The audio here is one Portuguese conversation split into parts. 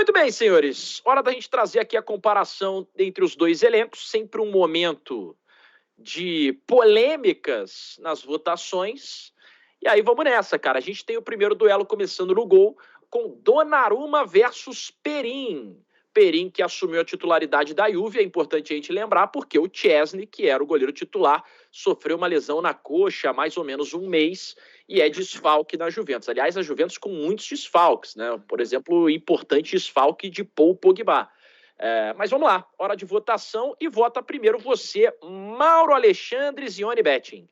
Muito bem, senhores. Hora da gente trazer aqui a comparação entre os dois elencos. Sempre um momento de polêmicas nas votações. E aí vamos nessa, cara. A gente tem o primeiro duelo começando no gol com Donnarumma versus Perin. Perin, que assumiu a titularidade da Juve, é importante a gente lembrar, porque o Szczesny, que era o goleiro titular, sofreu uma lesão na coxa há mais ou menos um mês e é desfalque na Juventus. Aliás, a Juventus com muitos desfalques, né? Por exemplo, o importante desfalque de Paul Pogba. Mas vamos lá, hora de votação e vota primeiro você, Mauro Alexandre Zione Betting.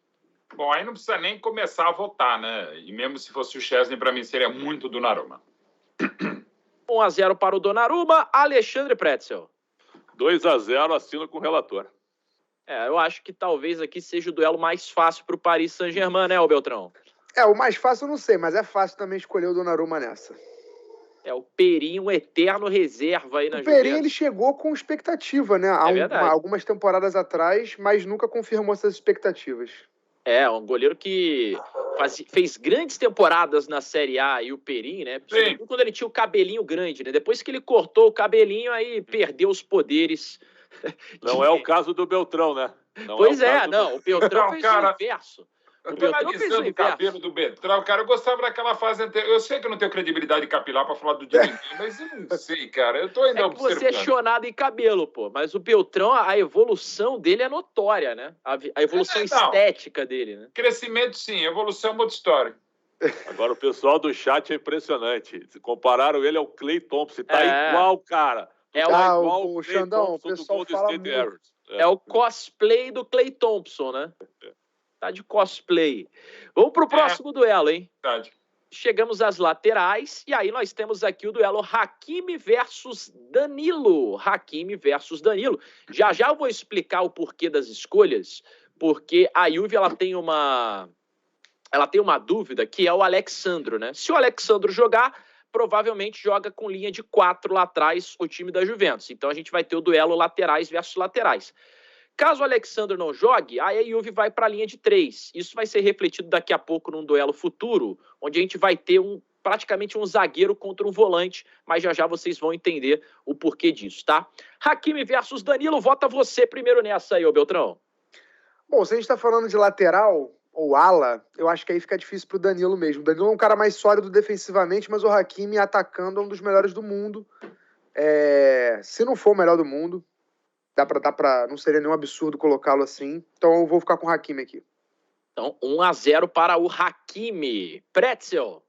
Bom, aí não precisa nem começar a votar, né? E mesmo se fosse o Szczesny, para mim seria muito Donnarumma. 1-0 para o Donnarumma, Alexandre Pretzel. 2-0, assino com o relator. Eu acho que talvez aqui seja o duelo mais fácil para o Paris Saint-Germain, né, Beltrão? O mais fácil eu não sei, mas é fácil também escolher o Donnarumma nessa. O Perin, um eterno reserva aí na Juventus. O Perin, ele chegou com expectativa, né? Algumas temporadas atrás, mas nunca confirmou essas expectativas. Um goleiro que fez grandes temporadas na Série A e o Perin, né? Quando ele tinha o cabelinho grande, né? Depois que ele cortou o cabelinho, aí perdeu os poderes. Não é o caso do Beltrão, né? O Beltrão fez o inverso. Eu tô analisando o cabelo do Beltrão, cara. Eu gostava daquela fase anterior. Eu sei que eu não tenho credibilidade capilar pra falar do Divinho, mas eu não sei, cara. Eu tô ainda observando. Você é chonado em cabelo, pô. Mas o Beltrão, a evolução dele é notória, né? A evolução estética dele, né? Crescimento, sim. Evolução é uma outra história. Agora, o pessoal do chat é impressionante. Compararam ele ao Klay Thompson. Tá igual, cara. Igual o Xandão, o pessoal fala muito. É o cosplay do Klay Thompson, né? Tá de cosplay. Vamos pro próximo duelo, hein? Verdade. Chegamos às laterais e aí nós temos aqui o duelo Hakimi versus Danilo. Hakimi versus Danilo. Já eu vou explicar o porquê das escolhas, porque a Juve ela tem uma dúvida que é o Alexandro, né? Se o Alexandro jogar, provavelmente joga com linha de 4 lá atrás o time da Juventus. Então a gente vai ter o duelo laterais versus laterais. Caso o Alexandre não jogue, aí a Juve vai para a linha de 3. Isso vai ser refletido daqui a pouco num duelo futuro, onde a gente vai ter praticamente um zagueiro contra um volante, mas já vocês vão entender o porquê disso, tá? Hakimi versus Danilo, vota você primeiro nessa aí, ô Beltrão. Bom, se a gente tá falando de lateral ou ala, eu acho que aí fica difícil pro Danilo mesmo. O Danilo é um cara mais sólido defensivamente, mas o Hakimi atacando é um dos melhores do mundo. Se não for o melhor do mundo, não seria nenhum absurdo colocá-lo assim. Então eu vou ficar com o Hakimi aqui. Então 1-0 para o Hakimi. Pretzel.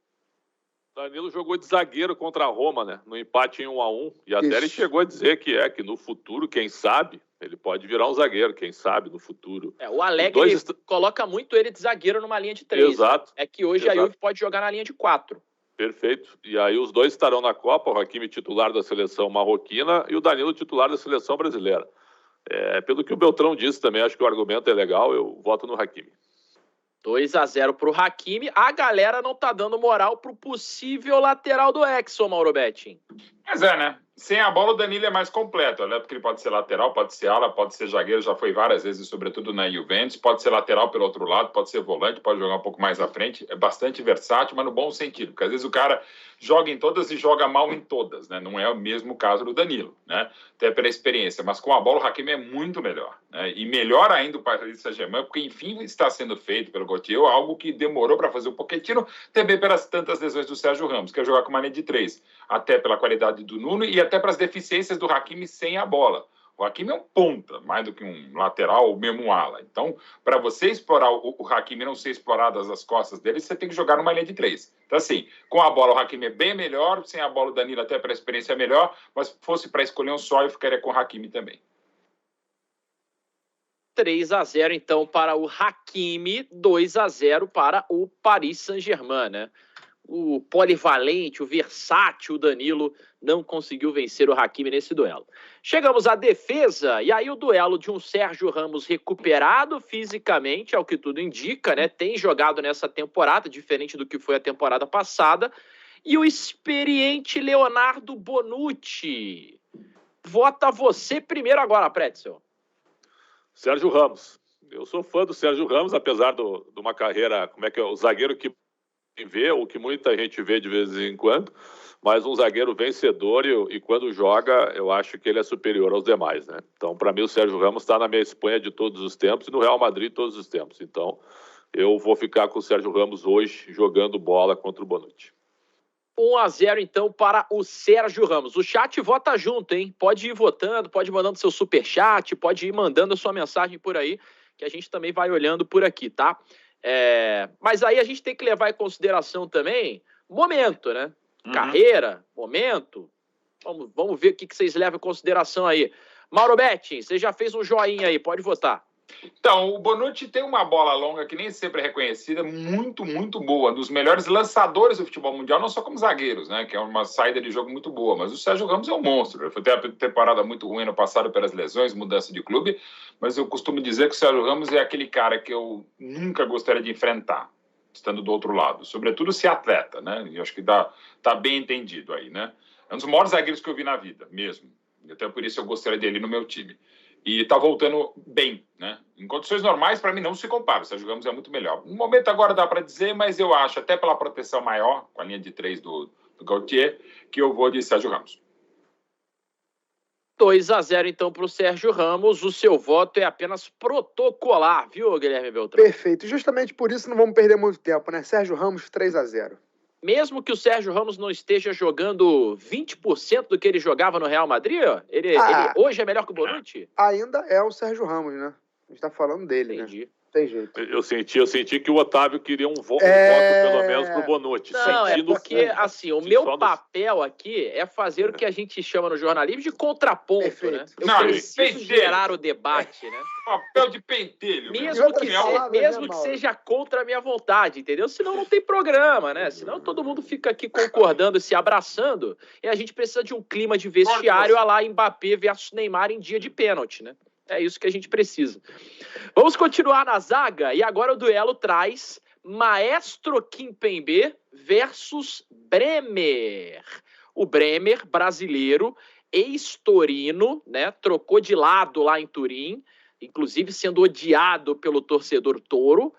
Danilo jogou de zagueiro contra a Roma, né? No empate em 1-1. E até ele chegou a dizer que no futuro, quem sabe, ele pode virar um zagueiro, quem sabe, no futuro. O Allegri coloca muito ele de zagueiro numa linha de 3. Exato. É que hoje a Juve pode jogar na linha de 4. Perfeito. E aí os dois estarão na Copa, o Hakimi titular da seleção marroquina e o Danilo titular da seleção brasileira. Pelo que o Beltrão disse também, acho que o argumento é legal, eu voto no Hakimi. 2-0 pro Hakimi. A galera não tá dando moral pro possível lateral do Exxon, Mauro Betting. Mas né? Sem a bola, o Danilo é mais completo, né? Porque ele pode ser lateral, pode ser ala, pode ser zagueiro, já foi várias vezes, sobretudo na Juventus. Pode ser lateral pelo outro lado, pode ser volante, pode jogar um pouco mais à frente. É bastante versátil, mas no bom sentido. Porque às vezes o cara joga em todas e joga mal em todas, né? Não é o mesmo caso do Danilo, né? Até pela experiência. Mas com a bola, o Hakimi é muito melhor, né? E melhor ainda o Paris Saint-Germain, porque enfim está sendo feito pelo Gautier, algo que demorou para fazer o Pochettino, também pelas tantas lesões do Sérgio Ramos, que é jogar com uma linha de 3. Até pela qualidade do Nuno e até para as deficiências do Hakimi sem a bola. O Hakimi é um ponta, mais do que um lateral ou mesmo um ala. Então, para você explorar o Hakimi não ser explorado as costas dele, você tem que jogar numa linha de 3. Então, assim, com a bola o Hakimi é bem melhor, sem a bola o Danilo até para a experiência é melhor, mas se fosse para escolher um só, eu ficaria com o Hakimi também. 3-0, então, para o Hakimi, 2-0 para o Paris Saint-Germain, né? O polivalente, o versátil Danilo não conseguiu vencer o Hakimi nesse duelo. Chegamos à defesa, e aí o duelo de um Sérgio Ramos recuperado fisicamente, ao que tudo indica, né? Tem jogado nessa temporada, diferente do que foi a temporada passada, e o experiente Leonardo Bonucci. Vota você primeiro agora, Pretzel. Sérgio Ramos. Eu sou fã do Sérgio Ramos, apesar de uma carreira, o zagueiro que vê, ou que muita gente vê de vez em quando, mas um zagueiro vencedor e quando joga, eu acho que ele é superior aos demais, né? Então, para mim, o Sérgio Ramos está na minha Espanha de todos os tempos e no Real Madrid todos os tempos. Então, eu vou ficar com o Sérgio Ramos hoje jogando bola contra o Bonucci. 1-0, então, para o Sérgio Ramos. O chat vota junto, hein? Pode ir votando, pode ir mandando seu superchat, pode ir mandando a sua mensagem por aí, que a gente também vai olhando por aqui, tá? Mas aí a gente tem que levar em consideração também momento, né? Carreira, momento. Vamos ver o que vocês levam em consideração aí. Mauro Betting, você já fez um joinha aí, pode votar. Então, o Bonucci tem uma bola longa que nem sempre é reconhecida, muito, muito boa. Um dos melhores lançadores do futebol mundial, não só como zagueiros, né? Que é uma saída de jogo muito boa. Mas o Sérgio Ramos é um monstro. Ele foi ter uma temporada muito ruim no passado pelas lesões, mudança de clube. Mas eu costumo dizer que o Sérgio Ramos é aquele cara que eu nunca gostaria de enfrentar, estando do outro lado. Sobretudo se atleta, né? E acho que tá bem entendido aí, né? É um dos maiores zagueiros que eu vi na vida, mesmo. E até por isso eu gostaria dele no meu time. E tá voltando bem, né? Em condições normais, para mim, não se compara. O Sérgio Ramos é muito melhor. No momento agora dá para dizer, mas eu acho, até pela proteção maior, com a linha de 3 do Gaultier, que eu vou de Sérgio Ramos. 2-0, então, para o Sérgio Ramos. O seu voto é apenas protocolar, viu, Guilherme Beltrão? Perfeito. Justamente por isso não vamos perder muito tempo, né? Sérgio Ramos, 3-0. Mesmo que o Sérgio Ramos não esteja jogando 20% do que ele jogava no Real Madrid, ele hoje é melhor que o Bonucci? Ainda é o Sérgio Ramos, né? A gente tá falando dele, Entendi. Né? Tem jeito. Eu senti que o Otávio queria um voto pelo menos pro Bonucci. Não, porque assim, o meu papel aqui é fazer o que a gente chama no jornalismo de contraponto, Perfeito. né? Eu preciso gerar o debate, né? Papel de pentelho. Mesmo que seja contra a minha vontade, entendeu? Senão não tem programa, né? Senão todo mundo fica aqui concordando, se abraçando, e a gente precisa de um clima de vestiário a lá Mbappé versus Neymar em dia de pênalti, né? É isso que a gente precisa. Vamos continuar na zaga e agora o duelo traz Maestro Kimpembe versus Bremer. O Bremer, brasileiro, ex-torino, né? Trocou de lado lá em Turim, inclusive sendo odiado pelo torcedor touro,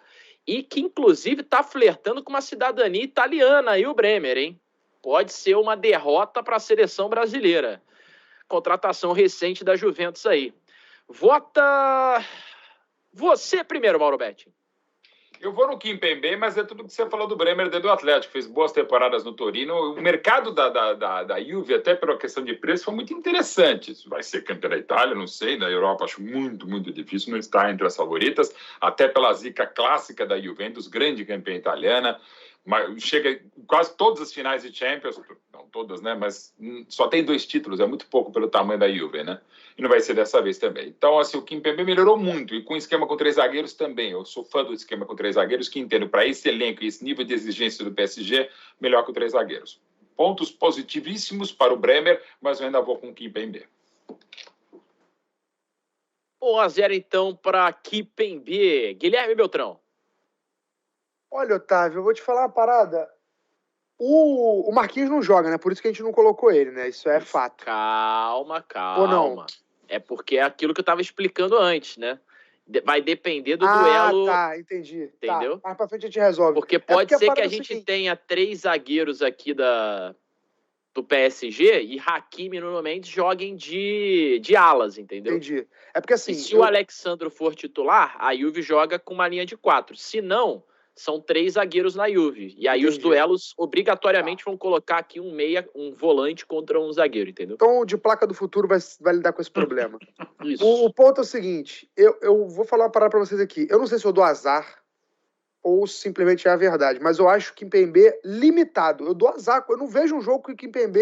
e que inclusive está flertando com uma cidadania italiana aí, o Bremer, hein? Pode ser uma derrota para a seleção brasileira. Contratação recente da Juventus aí. Vota você primeiro, Mauro Betting. Eu vou no Kimpembe, mas é tudo que você falou do Bremer, do Atlético. Fez boas temporadas no Torino. O mercado da Juve, até pela questão de preço, foi muito interessante. Isso vai ser campeão da Itália, não sei. Na Europa, acho muito, muito difícil. Não está entre as favoritas. Até pela zica clássica da Juventus, grande campeã italiana. Chega quase todas as finais de Champions, não todas, né? Mas só tem 2 títulos, é muito pouco pelo tamanho da Juve, né? E não vai ser dessa vez também. Então, assim, o Kimpembe melhorou muito, e com o esquema com 3 zagueiros também. Eu sou fã do esquema com 3 zagueiros, que entendo para esse elenco e esse nível de exigência do PSG, melhor que o 3 zagueiros. Pontos positivíssimos para o Bremer, mas eu ainda vou com o Kimpembe. 1-0, então, para Kimpembe. Guilherme Beltrão. Olha, Otávio, eu vou te falar uma parada. O Marquinhos não joga, né? Por isso que a gente não colocou ele, né? Isso é fato. Calma. Ou não? É porque é aquilo que eu estava explicando antes, né? Vai depender do duelo. Tá, entendi. Entendeu? Tá. Mais pra frente a gente resolve. Porque pode ser que a gente tenha 3 zagueiros aqui do PSG e Hakimi e Nuno Mendes joguem de alas, entendeu? Entendi. É porque assim... E se o Alexandro for titular, a Juve joga com uma linha de 4. Se não... São 3 zagueiros na Juve. E aí os duelos obrigatoriamente vão colocar aqui um volante contra um zagueiro, entendeu? Então, de placa do futuro vai lidar com esse problema. Isso. O ponto é o seguinte, eu vou falar uma parada pra vocês aqui. Eu não sei se eu dou azar ou simplesmente é a verdade, mas eu acho que o Kimpembe limitado. Eu dou azar, eu não vejo um jogo que o Kimpembe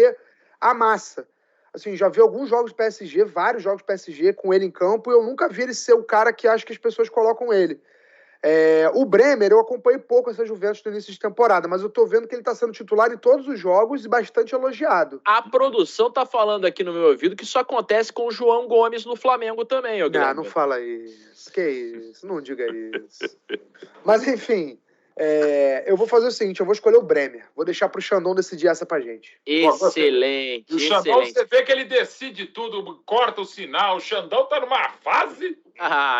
amassa. Assim, já vi alguns jogos de PSG, vários jogos de PSG com ele em campo, e eu nunca vi ele ser o cara que acho que as pessoas colocam ele. O Bremer, eu acompanhei pouco essa Juventus no início de temporada, mas eu tô vendo que ele tá sendo titular em todos os jogos e bastante elogiado. A produção tá falando aqui no meu ouvido que isso acontece com o João Gomes no Flamengo também. Não fala isso. Que isso? Não diga isso. Mas, enfim, eu vou fazer o seguinte, eu vou escolher o Bremer. Vou deixar pro Xandão decidir essa pra gente. Excelente, o Xandão, você vê que ele decide tudo, corta o sinal. O Xandão tá numa fase...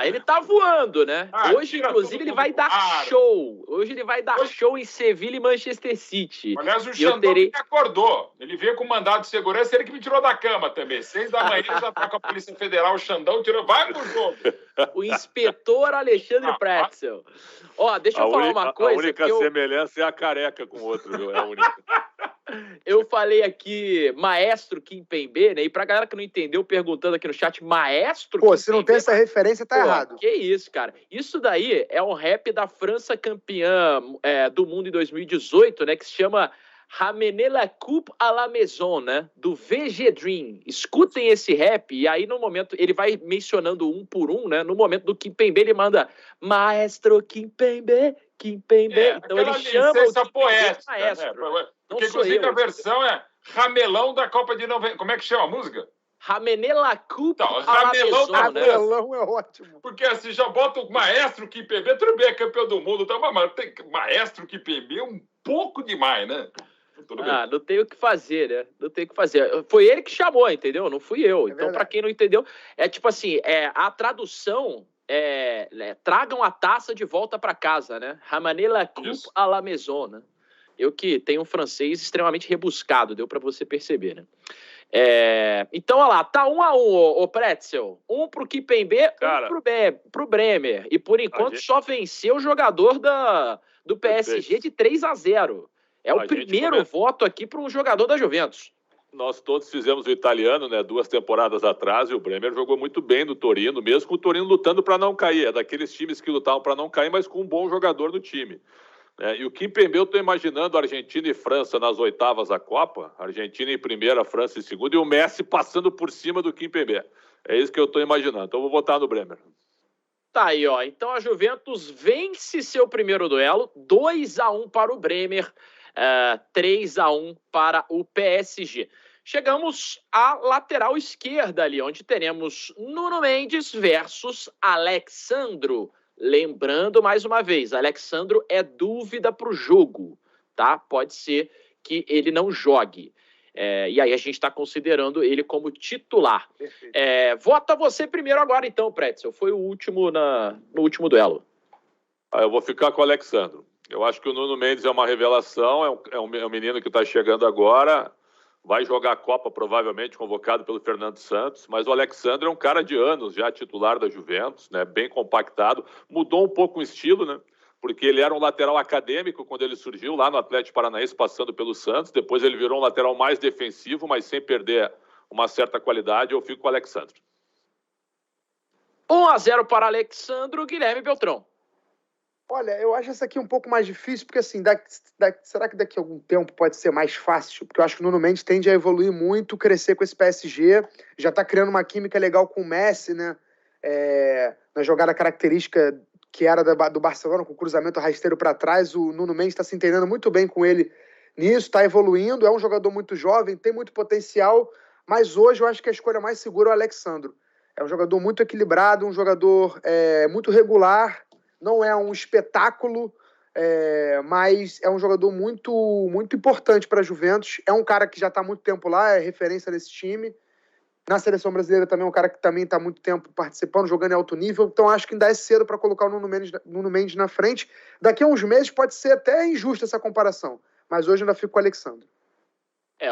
Ele tá voando, né? Hoje, tira inclusive, tudo ele vai dar ar. show. Hoje ele vai dar show em Sevilha e Manchester City. Aliás, o Xandão que me acordou. Ele veio com mandado de segurança, ele que me tirou da cama também. 6 da manhã já tá com a Polícia Federal, o Xandão tirou, vai pro jogo. O inspetor Alexandre Pretzel. Ó, deixa eu falar uma coisa. A única semelhança é a careca com o outro, viu? É a única. Eu falei aqui Maestro Kimpembe, né? E pra galera que não entendeu, perguntando aqui no chat, Maestro Kimpembe? Se não tem essa referência, tá errado. Que isso, cara. Isso daí é um rap da França campeã do mundo em 2018, né? Que se chama Ramenez la coupe à la maison, né? Do VG Dream. Escutem esse rap e aí no momento, ele vai mencionando um por um, né? No momento do Kimpembe, ele manda Maestro Kimpembe, Kimpembe. Então ele chama o poética, maestro. Né? Porque, inclusive, a versão é Ramelão da Copa de 90. Como é que chama a música? Ramenez la coupe à la Ramelão maison, da Ramelão é ótimo. Porque assim, já bota o Maestro Kimpembe, tudo bem, é campeão do mundo, tá? Mas tem Maestro Kimpembe é um pouco demais, né? Não tem o que fazer, né? Não tem o que fazer. Foi ele que chamou, entendeu? Não fui eu. Então, pra quem não entendeu, é tipo assim, a tradução tragam a taça de volta pra casa, né? Ramenez la coupe à la maison, né? Eu que tenho um francês extremamente rebuscado, deu pra você perceber, né? Então, olha lá, tá 1-1, ô Pretzel. 1 pro Kimpembe, 1 pro Bremer. E por enquanto só venceu o jogador do PSG de 3-0. É o primeiro voto aqui para um jogador da Juventus. Nós todos fizemos o italiano, né, 2 temporadas atrás, e o Bremer jogou muito bem no Torino, mesmo com o Torino lutando para não cair. É daqueles times que lutavam para não cair, mas com um bom jogador no time. E o Kimpembe, eu estou imaginando Argentina e França nas oitavas da Copa, Argentina em primeira, França em segunda, e o Messi passando por cima do Kimpembe. É isso que eu estou imaginando. Então eu vou votar no Bremer. Tá aí, ó. Então a Juventus vence seu primeiro duelo, 2-1 para o Bremer, 3-1 para o PSG. Chegamos à lateral esquerda ali, onde teremos Nuno Mendes versus Alexandro. Lembrando, mais uma vez, Alexandro é dúvida para o jogo, tá? Pode ser que ele não jogue. E aí a gente está considerando ele como titular. Vota você primeiro agora, então, Pretzel. Foi o último no último duelo. Eu vou ficar com o Alexandro. Eu acho que o Nuno Mendes é uma revelação, é um menino que está chegando agora, vai jogar a Copa provavelmente, convocado pelo Fernando Santos, mas o Alexandre é um cara de anos já titular da Juventus, né, bem compactado, mudou um pouco o estilo, né, porque ele era um lateral acadêmico quando ele surgiu lá no Atlético Paranaense, passando pelo Santos, depois ele virou um lateral mais defensivo, mas sem perder uma certa qualidade. Eu fico com o Alexandre. 1-0 para Alexandro, Guilherme Beltrão. Olha, eu acho essa aqui um pouco mais difícil, porque assim, será que daqui a algum tempo pode ser mais fácil? Porque eu acho que o Nuno Mendes tende a evoluir muito, crescer com esse PSG, já tá criando uma química legal com o Messi, né? Na jogada característica que era do Barcelona, com o cruzamento rasteiro para trás, o Nuno Mendes está se entendendo muito bem com ele nisso, está evoluindo, é um jogador muito jovem, tem muito potencial, mas hoje eu acho que a escolha mais segura é o Alexandro. É um jogador muito equilibrado, um jogador muito regular, não é um espetáculo, mas é um jogador muito, muito importante para a Juventus. É um cara que já está há muito tempo lá, é referência nesse time. Na seleção brasileira também é um cara que também está há muito tempo participando, jogando em alto nível. Então acho que ainda é cedo para colocar o Nuno Mendes na frente. Daqui a uns meses pode ser até injusta essa comparação, mas hoje ainda fico com o Alexandre.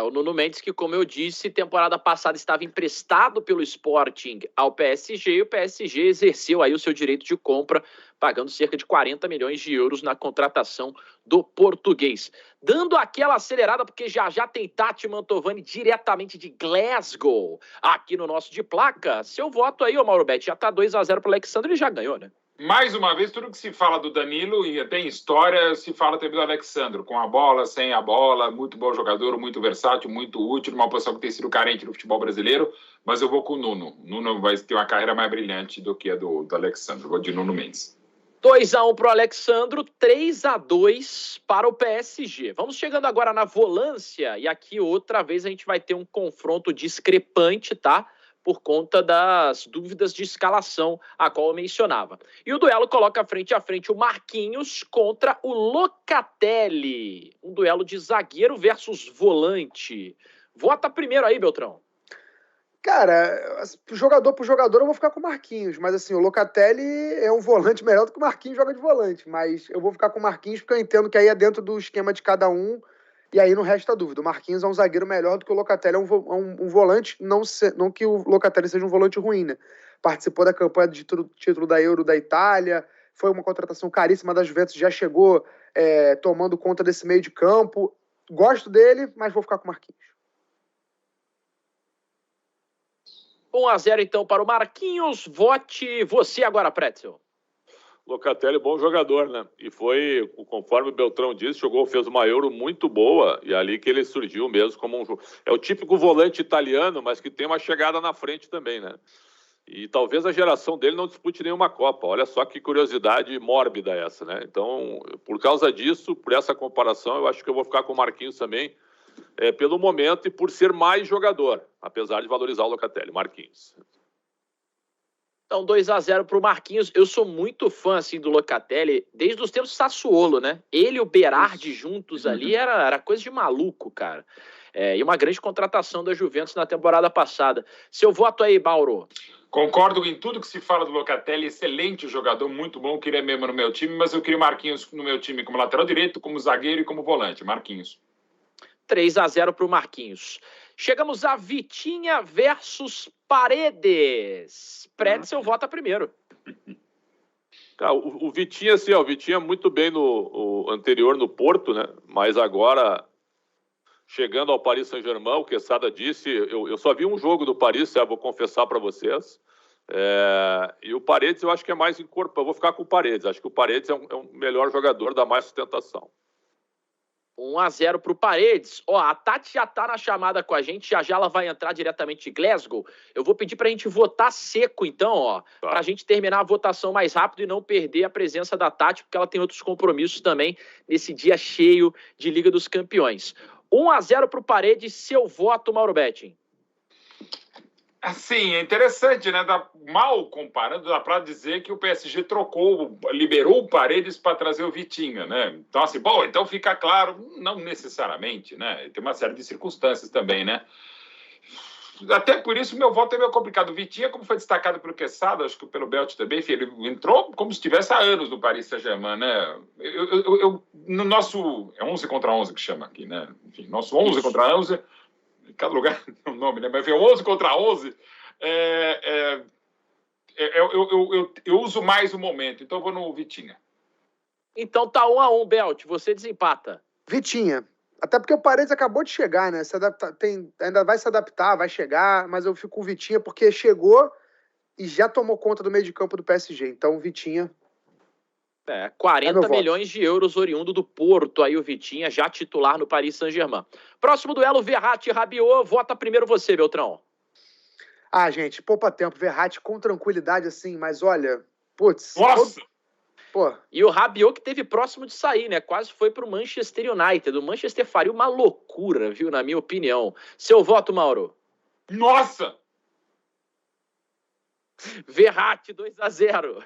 O Nuno Mendes, que, como eu disse, temporada passada estava emprestado pelo Sporting ao PSG, e o PSG exerceu aí o seu direito de compra, pagando cerca de 40 milhões de euros na contratação do português. Dando aquela acelerada, porque já tem Tati Mantovani diretamente de Glasgow, aqui no nosso De Placa. Seu voto aí, ô Mauro Betti, já tá 2-0 para o Alexandre, ele já ganhou, né? Mais uma vez, tudo que se fala do Danilo, e tem história, se fala também do Alexandro, com a bola, sem a bola, muito bom jogador, muito versátil, muito útil, uma posição que tem sido carente no futebol brasileiro, mas eu vou com o Nuno. O Nuno vai ter uma carreira mais brilhante do que a do Alexandro. Eu vou de Nuno Mendes. 2-1 para o Alexandro, 3-2 para o PSG. Vamos chegando agora na volância, e aqui outra vez a gente vai ter um confronto discrepante, tá? Por conta das dúvidas de escalação a qual eu mencionava. E o duelo coloca frente a frente o Marquinhos contra o Locatelli. Um duelo de zagueiro versus volante. Vota primeiro aí, Beltrão. Cara, jogador por jogador eu vou ficar com o Marquinhos, mas assim, o Locatelli é um volante melhor do que o Marquinhos joga de volante, mas eu vou ficar com o Marquinhos porque eu entendo que aí é dentro do esquema de cada um e aí não resta dúvida. O Marquinhos é um zagueiro melhor do que o Locatelli é um volante, não que o Locatelli seja um volante ruim, né? Participou da campanha de título da Euro da Itália, foi uma contratação caríssima da Juventus, já chegou tomando conta desse meio de campo. Gosto dele, mas vou ficar com o Marquinhos. 1-0 então para o Marquinhos. Vote você agora, Pretzel. Locatelli, bom jogador, né? E foi, conforme o Beltrão disse, fez uma Euro muito boa e ali que ele surgiu mesmo como é o típico volante italiano, mas que tem uma chegada na frente também, né? E talvez a geração dele não dispute nenhuma Copa. Olha só que curiosidade mórbida essa, né? Então, por causa disso, por essa comparação, eu acho que eu vou ficar com o Marquinhos também, pelo momento e por ser mais jogador, apesar de valorizar o Locatelli. Marquinhos. Então, 2-0 para o Marquinhos. Eu sou muito fã assim, do Locatelli, desde os tempos do Sassuolo, né? Ele e o Berardi juntos ali era coisa de maluco, cara. E uma grande contratação da Juventus na temporada passada. Seu voto aí, Mauro? Concordo em tudo que se fala do Locatelli, excelente jogador, muito bom, queria mesmo no meu time, mas eu queria o Marquinhos no meu time como lateral direito, como zagueiro e como volante. Marquinhos. 3-0 para o Marquinhos. Chegamos a Vitinha versus Paredes. Pretzel vota primeiro. O Vitinha, assim, o Vitinha muito bem no anterior no Porto, né? Mas agora, chegando ao Paris Saint-Germain, o Quesada disse, eu só vi um jogo do Paris, vou confessar para vocês. E o Paredes eu acho que é mais incorporado. Eu vou ficar com o Paredes. Acho que o Paredes é um melhor jogador, dá mais sustentação. 1-0 para o Paredes. A Tati já está na chamada com a gente, já ela vai entrar diretamente de Glasgow. Eu vou pedir para a gente votar seco, então, tá, para a gente terminar a votação mais rápido e não perder a presença da Tati, porque ela tem outros compromissos também nesse dia cheio de Liga dos Campeões. 1-0 para o Paredes, seu voto, Mauro Betting. Assim, é interessante, né? Mal comparando, dá para dizer que o PSG liberou o Paredes para trazer o Vitinha, né? Então, assim, então fica claro, não necessariamente, né? Tem uma série de circunstâncias também, né? Até por isso, meu voto é meio complicado. O Vitinha, como foi destacado pelo Quesada, acho que pelo Belt também, enfim, ele entrou como se estivesse há anos no Paris Saint-Germain, né? No nosso... É 11 contra 11 que chama aqui, né? Enfim, nosso 11 contra 11... Cada lugar tem um nome, né? Mas 11 contra 11, eu uso mais o momento, então eu vou no Vitinha. Então tá 1-1, Belt, você desempata. Vitinha. Até porque o Paredes acabou de chegar, né? Ainda vai se adaptar, vai chegar, mas eu fico com o Vitinha porque chegou e já tomou conta do meio de campo do PSG. Então, Vitinha... 40 milhões de euros oriundo do Porto, aí o Vitinha já titular no Paris Saint-Germain. Próximo duelo, Verratti e Rabiot. Vota primeiro você, Beltrão. Gente, poupa tempo. Verratti com tranquilidade assim, mas olha, putz. Nossa! E o Rabiot que teve próximo de sair, né? Quase foi pro Manchester United. O Manchester faria uma loucura, viu? Na minha opinião. Seu voto, Mauro? Nossa! Verratti, 2-0.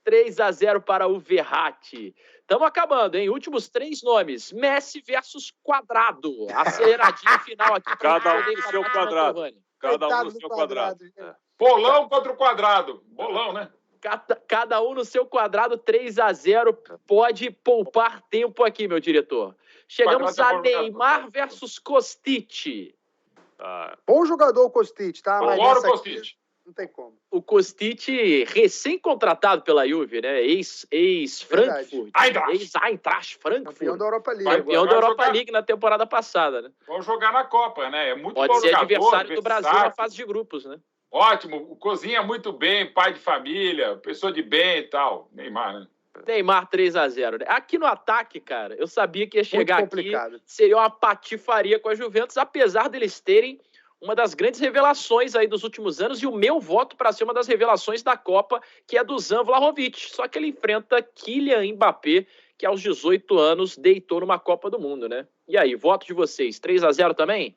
3-0 para o Verratti. Estamos acabando, hein? Últimos 3 nomes. Messi versus Quadrado. Aceleradinho final aqui. Cada um no seu quadrado. Cada um no seu quadrado. Bolão contra o quadrado. Bolão, né? Cada um no seu quadrado, 3-0. Pode poupar tempo aqui, meu diretor. Chegamos a Neymar versus Kostic. Bom jogador o Kostic, tá? Agora o Kostic. Não tem como. O Kostic, recém-contratado pela Juve, né? Ex-Frankfurt. Ex-Eintracht Frankfurt. Campeão da Europa League. Campeão da Europa League na temporada passada, né? Vamos jogar na Copa, né? É muito Pode bom ser jogador, adversário do Brasil na fase de grupos, né? Ótimo. Cozinha muito bem, pai de família, pessoa de bem e tal. Neymar, né? Neymar 3-0. Né? Aqui no ataque, cara, eu sabia que ia chegar aqui, seria uma patifaria com a Juventus, apesar deles terem uma das grandes revelações aí dos últimos anos, e o meu voto para ser uma das revelações da Copa, que é do Dusan Vlahovic. Só que ele enfrenta Kylian Mbappé, que aos 18 anos deitou numa Copa do Mundo, né? E aí, voto de vocês, 3-0 também?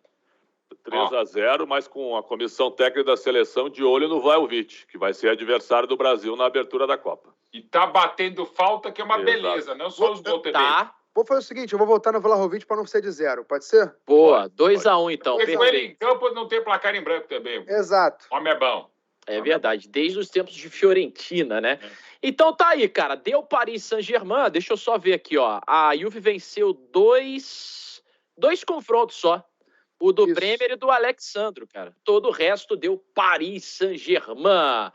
3-0, mas com a comissão técnica da seleção de olho no Vlahovic, que vai ser adversário do Brasil na abertura da Copa. E tá batendo falta, que é uma beleza, não só os gols também. Vou fazer o seguinte, eu vou voltar no Vlahovic para não ser de 0, pode ser? Boa, 2-1 então, Mas com ele em perfeito. campo não tem placar em branco também. Exato. O homem é bom. É verdade, desde os tempos de Fiorentina, né? Então tá aí, cara, deu Paris Saint-Germain, deixa eu só ver aqui, ó. A Juve venceu dois confrontos só. O do Isso. Bremer e do Alexandro, cara. Todo o resto deu Paris Saint-Germain.